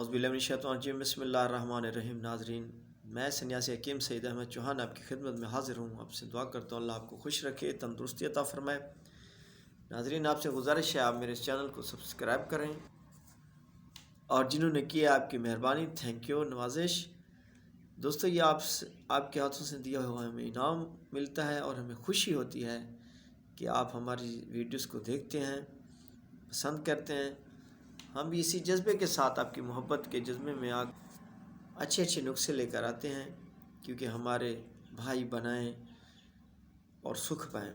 औज़ुबिल्लाहिमिनश्शैतानिर्रजीम बिस्मिल्लाहिर्रहमानिर्रहीम। नाज़रीन, मैं सन्यासी हकीम सईद अहमद चौहान आपकी खिदमत में हाज़िर हूँ। आपसे दुआ करता हूँ अल्लाह आपको खुश रखे, तंदुरुस्ती अता फ़रमाए। नाज़रीन, आपसे गुजारिश है आप मेरे इस चैनल को सब्सक्राइब करें, और जिन्होंने किया आपकी मेहरबानी, थैंक यू, नवाजिश। दोस्तों, ये आपके हाथों से दिया हुआ हमें इनाम मिलता है और हमें खुशी होती है कि आप हमारी वीडियोस को देखते हैं, पसंद करते हैं। हम भी इसी जज्बे के साथ, आपकी मोहब्बत के जज्बे में अच्छे अच्छे नुस्खे लेकर आते हैं, क्योंकि हमारे भाई बनाएं और सुख पाएं।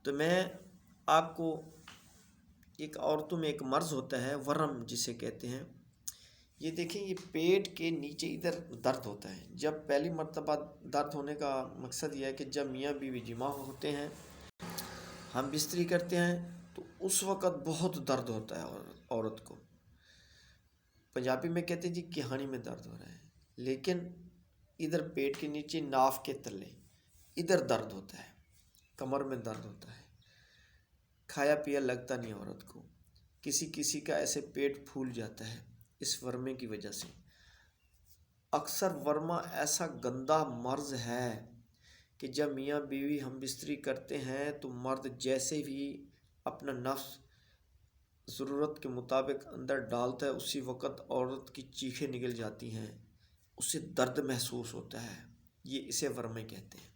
तो मैं आपको, एक औरतों में एक मर्ज़ होता है, वरम जिसे कहते हैं। ये देखें, ये पेट के नीचे इधर दर्द होता है। जब पहली मर्तबा दर्द होने का मकसद यह है कि जब मियाँ बीवी जिमा होते हैं, हम बिस्तरी करते हैं, तो उस वक़्त बहुत दर्द होता है औरत को। पंजाबी में कहते हैं जी कहानी में दर्द हो रहा है, लेकिन इधर पेट के नीचे नाफ के तले इधर दर्द होता है, कमर में दर्द होता है। खाया पिया लगता नहीं औरत को। किसी किसी का ऐसे पेट फूल जाता है इस वर्मे की वजह से। अक्सर वर्मा ऐसा गंदा मर्ज़ है कि जब मियाँ बीवी हम बिस्तरी करते हैं तो मर्द जैसे भी अपना नफ्स ज़रूरत के मुताबिक अंदर डालता है, उसी वक़्त औरत की चीखें निकल जाती हैं, उसे दर्द महसूस होता है। ये इसे वर्मे कहते हैं।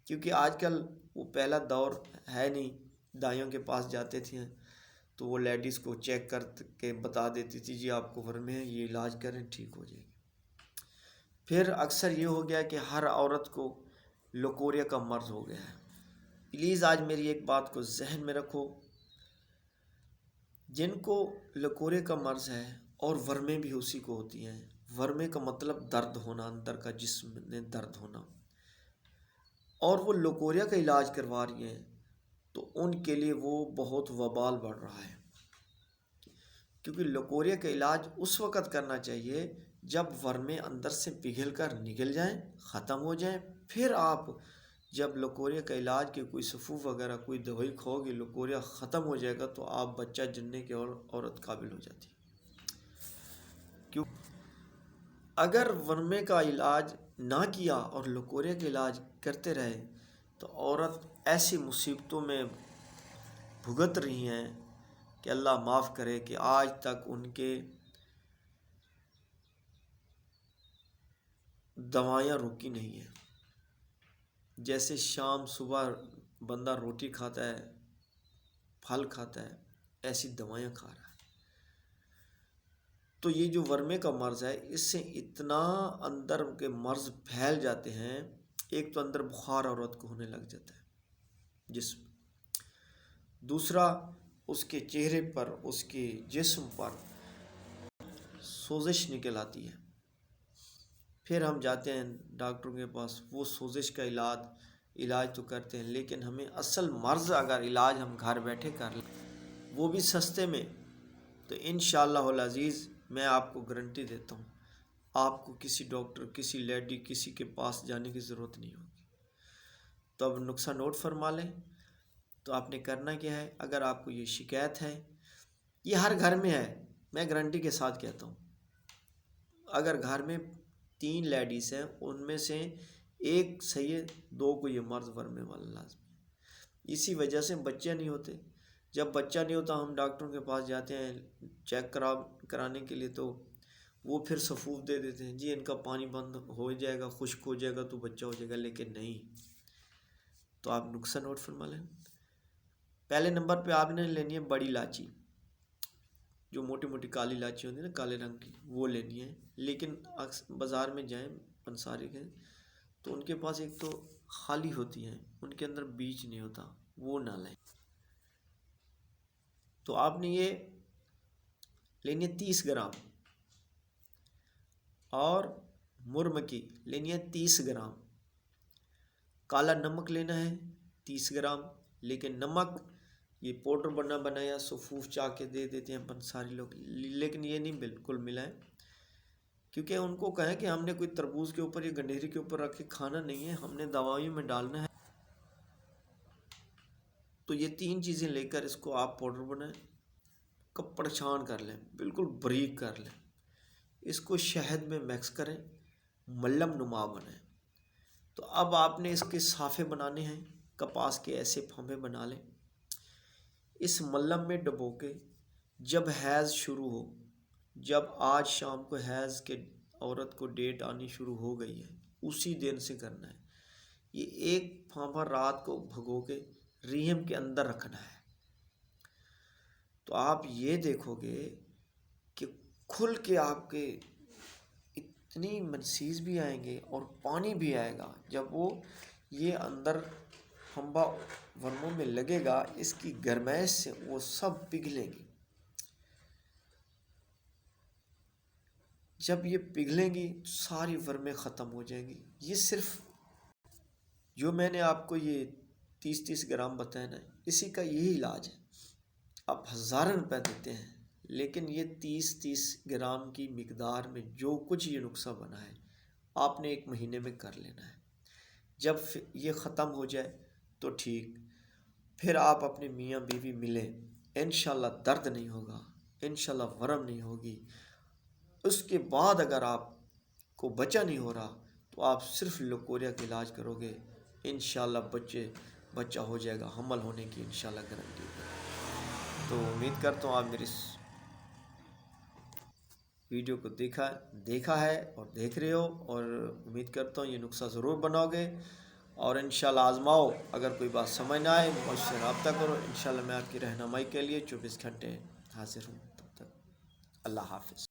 क्योंकि आजकल वो पहला दौर है नहीं, दाइयों के पास जाते थे तो वो लेडीज़ को चेक करके बता देती थी जी आपको वर्मे है, ये इलाज करें, ठीक हो जाएगी। फिर अक्सर ये हो गया कि हर औरत को लकोरिया का मर्ज़ हो गया है। प्लीज़ आज मेरी एक बात को जहन में रखो, जिनको लकोरे का मर्ज़ है और वर्मे भी उसी को होती हैं। वर्मे का मतलब दर्द होना, अंदर का जिस्म में दर्द होना, और वो लकोरिया का इलाज करवा रही हैं, तो उनके लिए वो बहुत वबाल बढ़ रहा है। क्योंकि लकोरिया का इलाज उस वक़्त करना चाहिए जब वर्मे अंदर से पिघल कर निकल जाएं, ख़त्म हो जाएं। फिर आप जब लकोरिया का इलाज के कोई सफ़ूफ़ वगैरह कोई दवाई खाओगे, लकोरिया ख़त्म हो जाएगा, तो आप बच्चा जनने की औरत काबिल हो जाती है। क्यों? अगर वर्मे का इलाज ना किया और लकोरिया का इलाज करते रहे, तो औरत ऐसी मुसीबतों में भुगत रही हैं कि अल्लाह माफ़ करे कि आज तक उनके दवाइयाँ रुकी नहीं हैं। जैसे शाम सुबह बंदा रोटी खाता है, फल खाता है, ऐसी दवाइयाँ खा रहा है। तो ये जो वर्मे का मर्ज़ है, इससे इतना अंदर के मर्ज़ फैल जाते हैं। एक तो अंदर बुखार औरत को होने लग जाता है जिस्म, दूसरा उसके चेहरे पर, उसके जिस्म पर सोजिश निकल आती है। फिर हम जाते हैं डॉक्टरों के पास, वो सोजिश का इलाज तो करते हैं, लेकिन हमें असल मर्ज़ अगर इलाज हम घर बैठे कर लें, वो भी सस्ते में, तो इंशाअल्लाहुल अज़ीज़ मैं आपको गारंटी देता हूँ, आपको किसी डॉक्टर, किसी लेडी, किसी के पास जाने की ज़रूरत नहीं होगी। तो अब नुस्खा नोट फरमा लें। तो आपने करना क्या है, अगर आपको ये शिकायत है, ये हर घर में है, मैं गारंटी के साथ कहता हूँ। अगर घर में 3 लेडीज़ हैं, उनमें से एक सही है, 2 को ये मर्ज़ वर्मे वाला लाज़मी है। इसी वजह से बच्चे नहीं होते। जब बच्चा नहीं होता, हम डॉक्टरों के पास जाते हैं चेक कराने के लिए, तो वो फिर सफ़ूफ दे देते हैं जी इनका पानी बंद हो जाएगा, खुश्क हो जाएगा तो बच्चा हो जाएगा, लेकिन नहीं। तो आप नुस्खा नोट फरमा लें। पहले नंबर पे आपने लेनी है बड़ी इलायची, जो मोटी मोटी काली इलायची होती है ना, काले रंग की, वो लेनी है। लेकिन बाज़ार में जाएं पंसारी के, तो उनके पास एक तो खाली होती हैं, उनके अंदर बीज नहीं होता, वो ना लें। तो आपने ये लेनी है 30 ग्राम, और मुरमकी लेनी है 30 ग्राम। काला नमक लेना है 30 ग्राम। लेकिन नमक ये पाउडर बनाया सफ़ूफ चाह के दे देते हैं पंसारी लोग, लेकिन ये नहीं बिल्कुल मिलाएं, क्योंकि उनको कहें कि हमने कोई तरबूज के ऊपर या गंडेरी के ऊपर रख के खाना नहीं है, हमने दवाइयों में डालना है। तो ये 3 चीज़ें लेकर इसको आप पाउडर बनाएं, کپڑ چھان کر لیں، بالکل بریک کر لیں، اس کو شہد میں مکس کریں، ملم نما بنیں۔ تو اب آپ نے اس کے صافے بنانے ہیں، کپاس کے ایسے پھمبے بنا لیں، اس ملم میں ڈبو کے جب حیض شروع ہو، جب آج شام کو حیض کے عورت کو ڈیٹ آنی شروع ہو گئی ہے، اسی دن سے کرنا ہے۔ یہ ایک پھانبا رات کو بھگو کے رحم کے اندر رکھنا ہے، تو آپ یہ دیکھو گے کہ کھل کے آپ کے اتنی منسیز بھی آئیں گے اور پانی بھی آئے گا۔ جب وہ یہ اندر پھمبا ورموں میں لگے گا، اس کی گرمائش سے وہ سب پگھلیں گی۔ جب یہ پگھلیں گی تو ساری ورمیں ختم ہو جائیں گی۔ یہ صرف جو میں نے آپ کو یہ 30 گرام بتایا نا، اسی کا یہی علاج ہے۔ آپ ہزاروں روپے دیتے ہیں، لیکن یہ 30 گرام کی مقدار میں جو کچھ یہ نسخہ بنا ہے، آپ نے 1 مہینے میں کر لینا ہے۔ جب یہ ختم ہو جائے تو ٹھیک، پھر آپ اپنے میاں بیوی ملیں، انشاءاللہ درد نہیں ہوگا، انشاءاللہ ورم نہیں ہوگی۔ اس کے بعد اگر آپ کو بچہ نہیں ہو رہا تو آپ صرف لوکوریا کا علاج کرو گے، انشاءاللہ بچہ ہو جائے گا، حمل ہونے کی انشاءاللہ گارنٹی ہے۔ تو امید کرتا ہوں آپ میری اس ویڈیو کو دیکھا ہے اور دیکھ رہے ہو، اور امید کرتا ہوں یہ نسخہ ضرور بناؤ گے اور انشاءاللہ آزماؤ۔ اگر کوئی بات سمجھ نہ آئے مجھ سے رابطہ کرو، انشاءاللہ میں آپ کی رہنمائی کے لیے 24 گھنٹے حاضر ہوں۔ تب تک اللہ حافظ۔